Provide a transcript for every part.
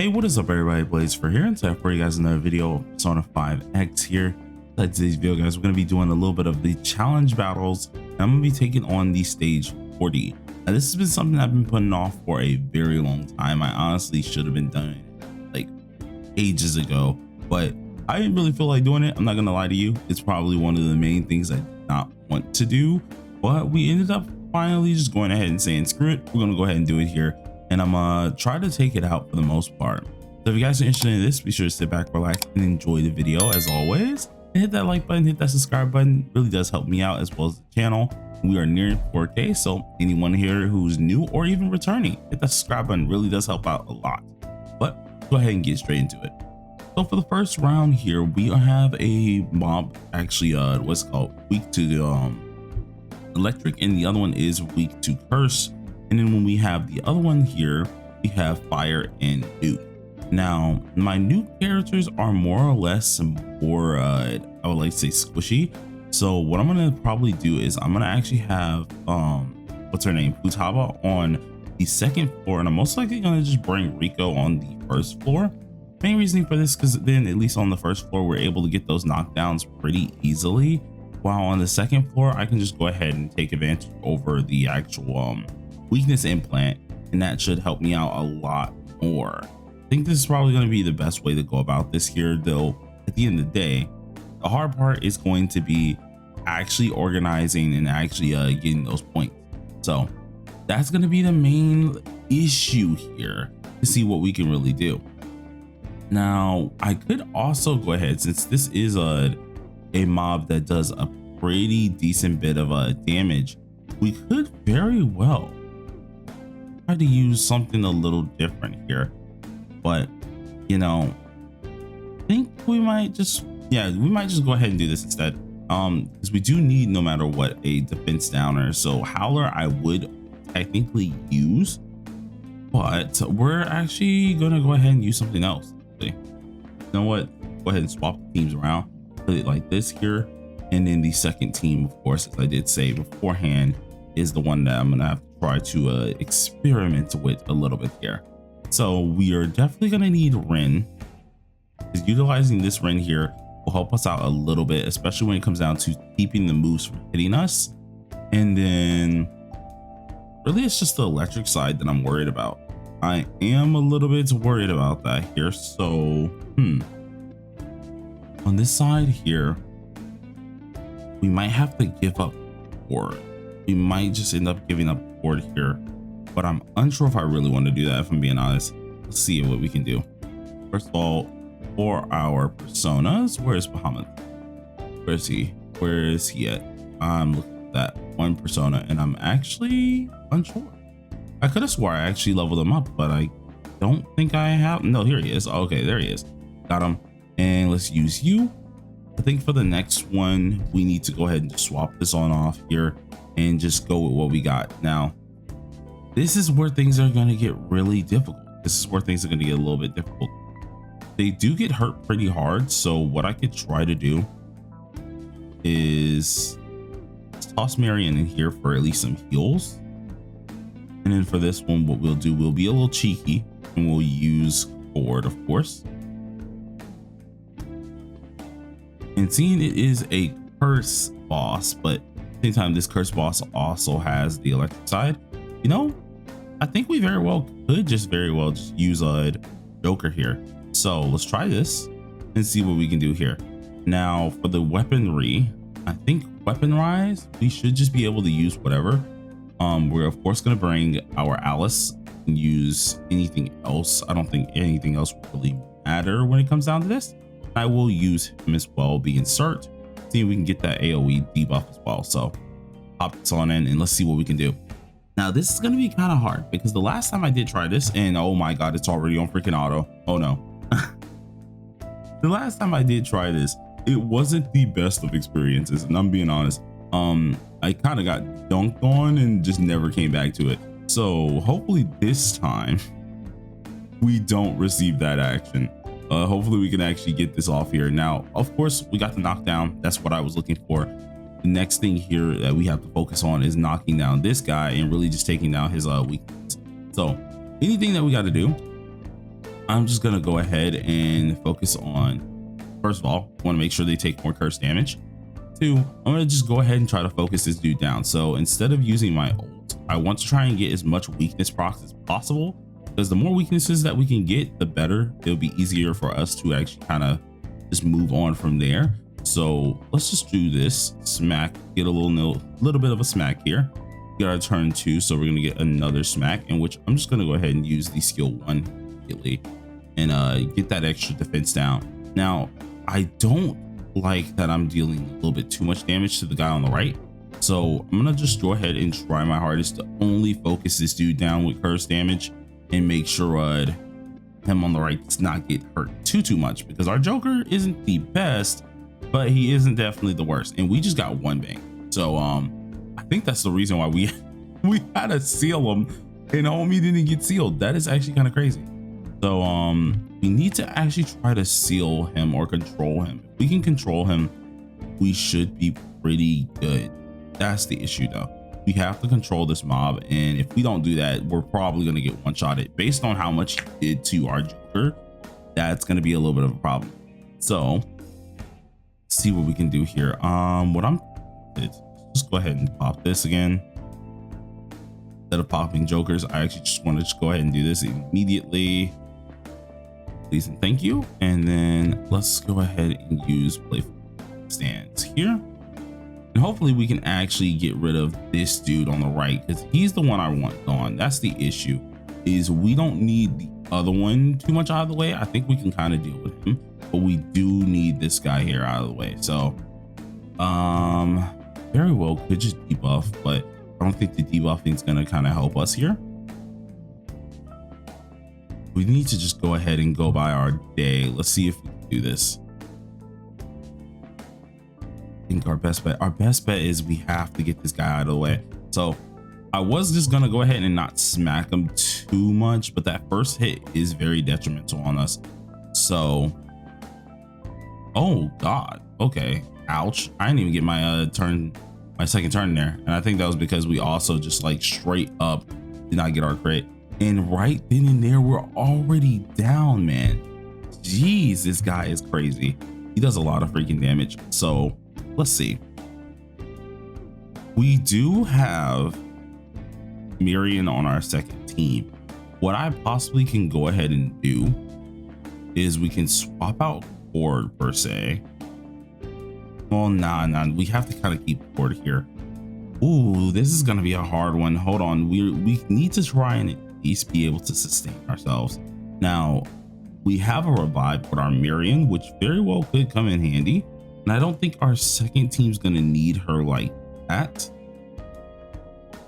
Hey, what is up everybody, Blaze for here, and today for you guys another video of Persona 5X here. Today's video, guys, we're going to be doing a little bit of the challenge battles, and I'm going to be taking on the stage 40. Now this has been something I've been putting off for a very long time. I honestly should have been done it like ages ago, but I didn't really feel like doing it. I'm not going to lie to you, it's probably one of the main things I did not want to do, but we ended up finally just going ahead and saying screw it, we're going to go ahead and do it here. And I'm gonna try to take it out for the most part. So if you guys are interested in this, be sure to sit back, relax, and enjoy the video as always. And hit that like button, hit that subscribe button. It really does help me out as well as the channel. We are nearing 4K, so anyone here who's new or even returning, hit that subscribe button. Really does help out a lot. But go ahead and get straight into it. So for the first round here, we have a mob, actually what's it called, weak to electric, and the other one is weak to curse. And then when we have the other one here, we have fire and nuke. Now, my nuke characters are more or less more, I would like to say squishy. So what I'm gonna probably do is I'm gonna actually have, what's her name, Futaba on the second floor, and I'm most likely gonna just bring Rico on the first floor. Main reasoning for this, because then at least on the first floor, we're able to get those knockdowns pretty easily. While on the second floor, I can just go ahead and take advantage over the actual, weakness implant, and that should help me out a lot more. I think this is probably going to be the best way to go about this here, though at the end of the day, the hard part is going to be actually organizing and actually getting those points. So that's going to be the main issue here to see what we can really do. Now I could also go ahead, since this is a mob that does a pretty decent bit of damage, we could very well try to use something a little different here, but you know, I think we might just go ahead and do this instead, because we do need, no matter what, a defense downer. So Howler I would technically use, but we're actually gonna go ahead and use something else. You know what, go ahead and swap the teams around, put it like this here, and then the second team, of course, as I did say beforehand, is the one that I'm gonna have to try to experiment with a little bit here. So we are definitely gonna need Ren, because utilizing this Ren here will help us out a little bit, especially when it comes down to keeping the moves from hitting us. And then really it's just the electric side that I'm worried about. I am a little bit worried about that here. So on this side here, we might have to give up ward. We might just end up giving up ward here, but I'm unsure if I really want to do that, if I'm being honest. Let's see what we can do. First of all, for our personas, where's Bahamut? Where is he at? I'm looking at that one persona and I'm actually unsure. I could have swore I actually leveled him up, but I don't think I have. No, here he is. Okay, there he is. Got him. And let's use you. I think for the next one, we need to go ahead and just swap this on off here and just go with what we got. Now, this is where things are going to get really difficult. This is where things are going to get a little bit difficult. They do get hurt pretty hard. So what I could try to do is toss Marion in here for at least some heals. And then for this one, what we'll do, we'll be a little cheeky and we'll use Ford, of course. And seeing it is a curse boss, but at the same time, this curse boss also has the electric side, you know, I think we very well could just use a Joker here. So let's try this and see what we can do here. Now for the weaponry, I think weapon rise, we should just be able to use whatever. We're of course going to bring our Alice and use anything else. I don't think anything else will really matter when it comes down to this. I will use him as well, the insert, see if we can get that AoE debuff as well. So pop this on in and let's see what we can do. Now this is going to be kind of hard because the last time I did try this, and oh my god, it's already on freaking auto. Oh no. The last time I did try this, it wasn't the best of experiences, and I'm being honest. I kind of got dunked on and just never came back to it. So hopefully this time we don't receive that action. Hopefully we can actually get this off here. Now, of course, we got the knockdown. That's what I was looking for. The next thing here that we have to focus on is knocking down this guy and really just taking down his weakness. So anything that we got to do, I'm just gonna go ahead and focus on, first of all, want to make sure they take more curse damage. Two, I'm gonna just go ahead and try to focus this dude down. So instead of using my ult, I want to try and get as much weakness procs as possible, because the more weaknesses that we can get, the better. It'll be easier for us to actually kind of just move on from there. So let's just do this smack, get a little bit of a smack here. Get our turn 2, so we're gonna get another smack, in which I'm just gonna go ahead and use the skill 1 immediately and get that extra defense down. Now I don't like that I'm dealing a little bit too much damage to the guy on the right, so I'm gonna just go ahead and try my hardest to only focus this dude down with curse damage and make sure him on the right does not get hurt too much, because our Joker isn't the best, but he isn't definitely the worst, and we just got one bang. So I think that's the reason why we had to seal him and homie didn't get sealed. That is actually kind of crazy. So we need to actually try to seal him or control him. If we can control him, we should be pretty good. That's the issue though. We have to control this mob, and if we don't do that, we're probably going to get one-shotted. Based on how much he did to our Joker, that's going to be a little bit of a problem. So let's see what we can do here. Let's just go ahead and pop this again. Instead of popping Jokers, I actually just want to just go ahead and do this immediately. Please and thank you. And then let's go ahead and use playful stands here. And hopefully we can actually get rid of this dude on the right, because he's the one I want gone. That's the issue, is we don't need the other one too much out of the way. I think we can kind of deal with him, but we do need this guy here out of the way. So very well could just debuff, but I don't think the debuffing is going to kind of help us here. We need to just go ahead and go by our day. Let's see if we can do this. I think our best bet is we have to get this guy out of the way. So I was just gonna go ahead and not smack him too much, but that first hit is very detrimental on us. So oh god, okay, ouch. I didn't even get my my second turn there, and I think that was because we also just like straight up did not get our crit, and right then and there we're already down, man. Jeez, this guy is crazy. He does a lot of freaking damage. So let's see. We do have Miriam on our second team. What I possibly can go ahead and do is we can swap out Cord per se. Well, nah, we have to kind of keep Cord here. Ooh, this is gonna be a hard one. Hold on, we need to try and at least be able to sustain ourselves. Now, we have a revive with our Miriam, which very well could come in handy. And I don't think our second team's gonna need her like that.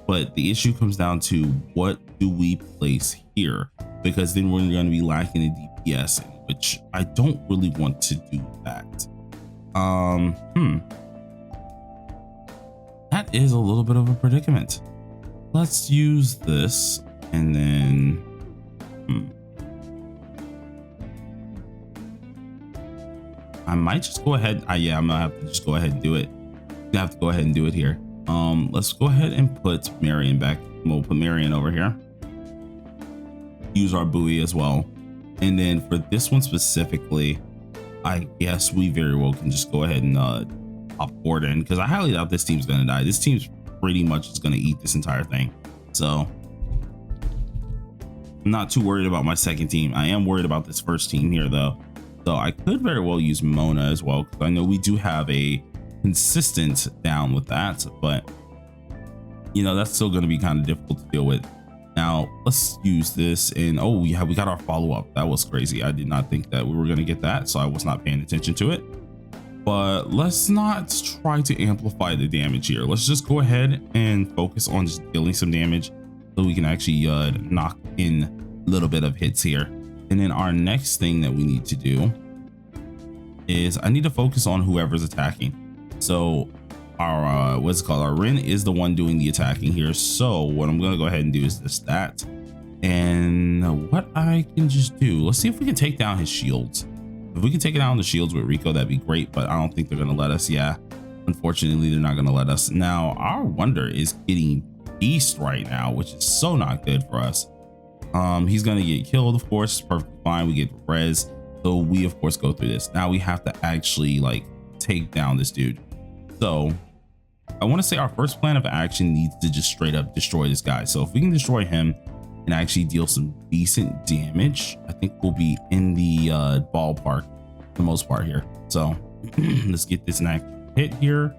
But the issue comes down to, what do we place here? Because then we're gonna be lacking in DPS, which I don't really want to do that. That is a little bit of a predicament. Let's use this, and then I might just go ahead. Yeah, I'm gonna have to just go ahead and do it. I have to go ahead and do it here. Let's go ahead and put Marion back. We'll put Marion over here. Use our buoy as well. And then for this one specifically, I guess we very well can just go ahead and pop Cord in, because I highly doubt this team's gonna die. This team's pretty much just gonna eat this entire thing. So I'm not too worried about my second team. I am worried about this first team here though. So I could very well use Mona as well, because I know we do have a consistent down with that, but you know, that's still going to be kind of difficult to deal with. Now let's use this, and oh yeah, we got our follow-up. That was crazy. I did not think that we were going to get that, so I was not paying attention to it. But let's not try to amplify the damage here. Let's just go ahead and focus on just dealing some damage so we can actually knock in a little bit of hits here. And then our next thing that we need to do is I need to focus on whoever's attacking. So our what's it called, our Ren is the one doing the attacking here. So what I'm gonna go ahead and do is just that. And what I can just do, let's see if we can take down his shields. If we can take it down the shields with Rico, that'd be great, but I don't think they're gonna let us. Yeah, unfortunately they're not gonna let us. Now our Wonder is getting beast right now, which is so not good for us. He's gonna get killed, of course, perfectly fine. We get res, so we of course go through this. Now we have to actually like take down this dude. So I want to say our first plan of action needs to just straight up destroy this guy. So if we can destroy him and actually deal some decent damage, I think we'll be in the ballpark for the most part here. So let's get this next hit here.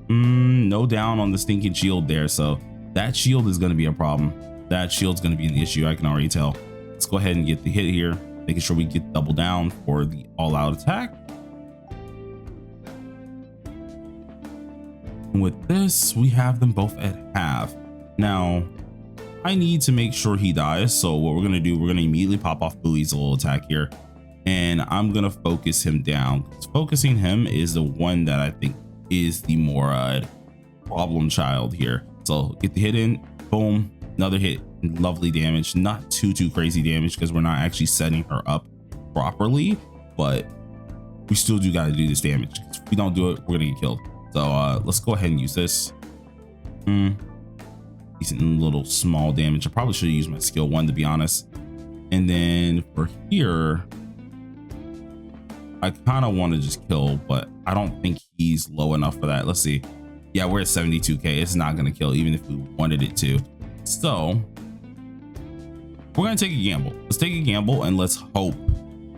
No down on the stinking shield there, so that shield is going to be a problem. That shield's going to be an issue, I can already tell. Let's go ahead and get the hit here, making sure we get double down for the all-out attack. And with this, we have them both at half. Now I need to make sure he dies, so what we're going to do, we're going to immediately pop off Bowie's little attack here, and I'm going to focus him down. Focusing him is the one that I think is the more problem child here. So get the hit in, boom, another hit, lovely damage. Not too crazy damage because we're not actually setting her up properly, but we still do got to do this damage. If we don't do it, we're gonna get killed. So let's go ahead and use this. Decent little small damage. I probably should have used my skill 1 to be honest. And then for here, I kind of want to just kill, but I don't think he's low enough for that. Let's see. Yeah, we're at 72k. It's not going to kill even if we wanted it to. So we're going to take a gamble. Let's take a gamble and let's hope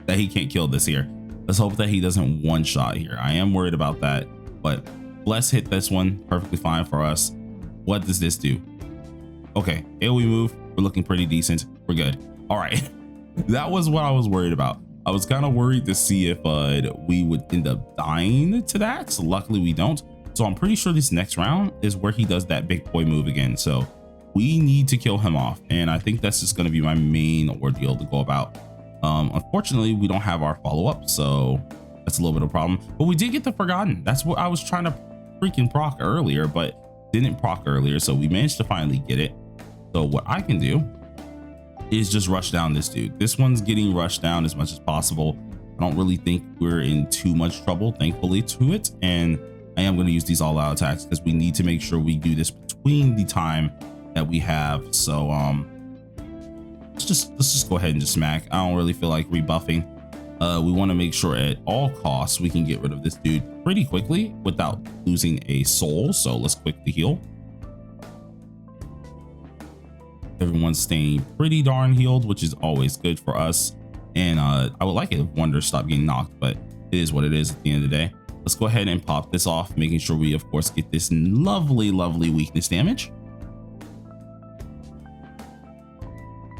that he can't kill this here. Let's hope that he doesn't one shot here. I am worried about that, but let's hit this one. Perfectly fine for us. What does this do? Okay, AoE move. We're looking pretty decent. We're good. All right. That was what I was worried about. I was kind of worried to see if we would end up dying to that. So luckily we don't. So I'm pretty sure this next round is where he does that big boy move again. So we need to kill him off. And I think that's just going to be my main ordeal to go about. Unfortunately, we don't have our follow-up. So that's a little bit of a problem. But we did get the Forgotten. That's what I was trying to freaking proc earlier, but didn't proc earlier. So we managed to finally get it. So what I can do is just rush down this dude. This one's getting rushed down as much as possible. I don't really think we're in too much trouble, thankfully, to it. And I am going to use these all-out attacks because we need to make sure we do this between the time that we have. So let's just go ahead and just smack. I don't really feel like rebuffing. We want to make sure at all costs we can get rid of this dude pretty quickly without losing a soul. So let's quickly heal. Everyone's staying pretty darn healed, which is always good for us. And I would like it if Wonder stopped getting knocked, but it is what it is at the end of the day. Let's go ahead and pop this off, making sure we of course get this lovely weakness damage.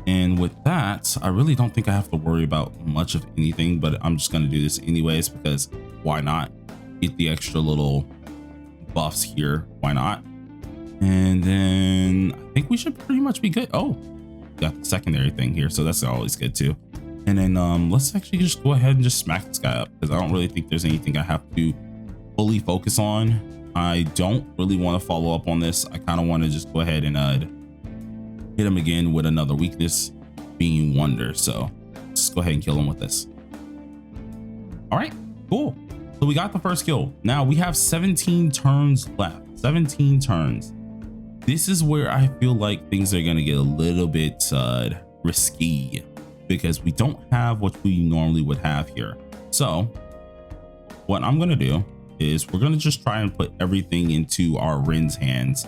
And with that, I really don't think I have to worry about much of anything, but I'm just going to do this anyways because why not? Get the extra little buffs here, why not? And then I think we should pretty much be good. Oh, got the secondary thing here, so that's always good too. And then let's actually just go ahead and just smack this guy up because I don't really think there's anything I have to fully focus on. I don't really want to follow up on this. I kind of want to just go ahead and hit him again with another weakness being Wonder. So let's go ahead and kill him with this. All right, cool. So we got the first kill. Now we have 17 turns left. 17 turns. This is where I feel like things are going to get a little bit risky because we don't have what we normally would have here. So what I'm going to do is we're going to just try and put everything into our Rin's hands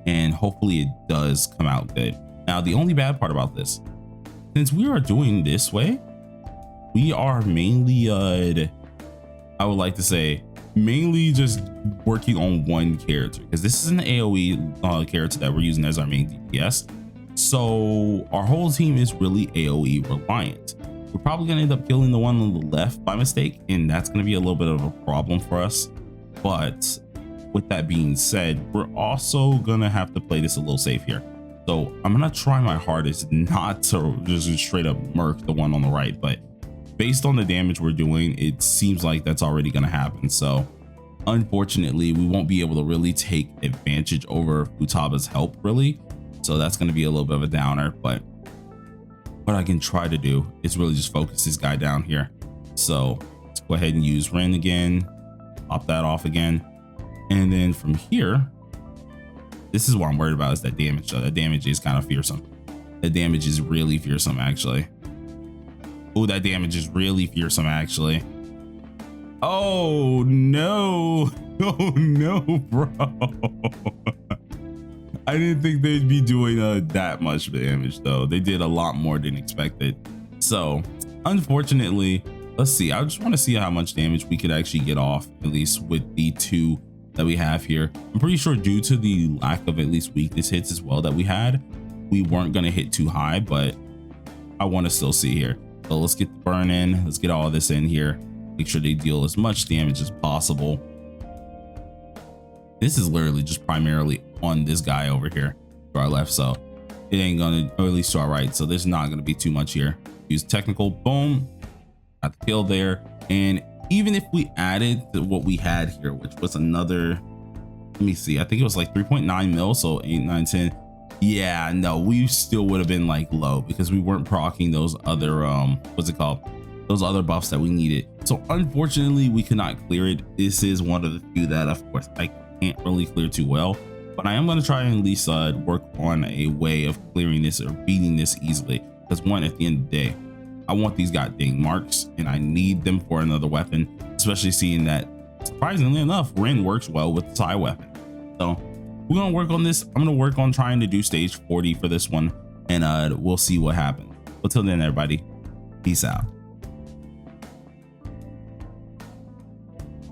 and hopefully it does come out good. Now, the only bad part about this, since we are doing this way, we are mainly, I would like to say, mainly just working on one character because this is an AoE character that we're using as our main DPS. So our whole team is really AoE reliant. We're probably gonna end up killing the one on the left by mistake, and that's gonna be a little bit of a problem for us. But with that being said, we're also gonna have to play this a little safe here. So I'm gonna try my hardest not to just straight up murk the one on the right, but based on the damage we're doing, it seems like that's already gonna happen. So unfortunately, we won't be able to really take advantage over Futaba's help really. So that's gonna be a little bit of a downer, but what I can try to do is really just focus this guy down here. So let's go ahead and use Rin again, pop that off again. And then from here, this is what I'm worried about is that damage. So that damage is kind of fearsome. The damage is really fearsome, actually. Oh, that damage is really fearsome, actually. Oh no. Oh no, bro. I didn't think they'd be doing that much damage, though. They did a lot more than expected. So unfortunately, let's see. I just want to see how much damage we could actually get off, at least with the 2 that we have here. I'm pretty sure due to the lack of at least weakness hits as well that we had, we weren't going to hit too high, but I want to still see here. So let's get the burn in. Let's get all this in here. Make sure they deal as much damage as possible. This is literally just primarily on this guy over here to our left, so it ain't gonna, or at least to our right, so there's not gonna be too much here. Use technical, boom, got the kill there. And even if we added to what we had here, which was another, let me see, I think it was like 3.9 mil, so 8, 9, 10. Yeah, no, we still would have been like low because we weren't proccing those other what's it called, those other buffs that we needed. So unfortunately we could not clear it. This is one of the few that of course I can't really clear too well, but I am going to try and at least work on a way of clearing this or beating this easily, because one, at the end of the day, I want these goddamn marks and I need them for another weapon, especially seeing that surprisingly enough Ren works well with the side weapon. So we're going to work on this. I'm going to work on trying to do stage 40 for this one, and we'll see what happens. Until then, everybody, peace out.